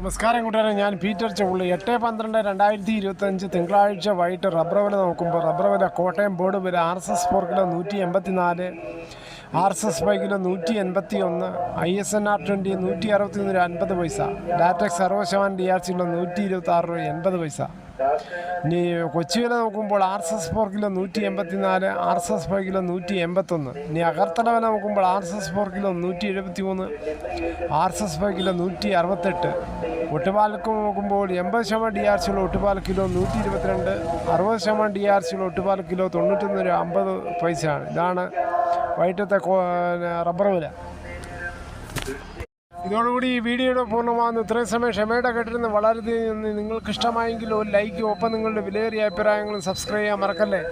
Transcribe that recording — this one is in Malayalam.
നമസ്കാരം കൂട്ടുകാരെ, ഞാൻ പീറ്റർ ചുള്ളി. 8/12/2025 തിങ്കളാഴ്ച വൈകിട്ട് റബ്ബർ വില നോക്കുമ്പോൾ റബ്ബർ വില കോട്ടയം ബോർഡ് വില RSS 4 kilo 184, RSS 5 kilo 181, ISNR 20 161 പൈസ, ലാറ്റക്സ് 60% DRC കിലോ 126 രൂപ 80 പൈസ. ഇനി കൊച്ചി വില നോക്കുമ്പോൾ RSS 4 കിലോ 184, RSS 5 കിലോ 181. ഇനി അകർത്തല വില നോക്കുമ്പോൾ RSS 4 കിലോ 173, RSS 5 കിലോ 168. ഒട്ടുപാലക്ക് നോക്കുമ്പോൾ 80% DRC ഉള്ള ഒട്ടുപാൽ കിലോ 122, 60% DRC ഉള്ള ഒട്ടുപാൽ കിലോ 91 രൂപ 50 പൈസയാണ്. ഇതാണ് വൈകിട്ടത്തെ റബ്ബർ വില. ഇതോടുകൂടി ഈ വീഡിയോയുടെ പൂർണ്ണമാകുന്നു. ഇത്രയും സമയം ക്ഷമയുടെ കേട്ടിരുന്ന് വളരെ നിങ്ങൾക്ക് ഇഷ്ടമായെങ്കിൽ ഒരു ലൈക്കും ഒപ്പം നിങ്ങളുടെ വിലയേറിയ അഭിപ്രായങ്ങളും സബ്സ്ക്രൈബ് ചെയ്യാൻ മറക്കല്ലേ.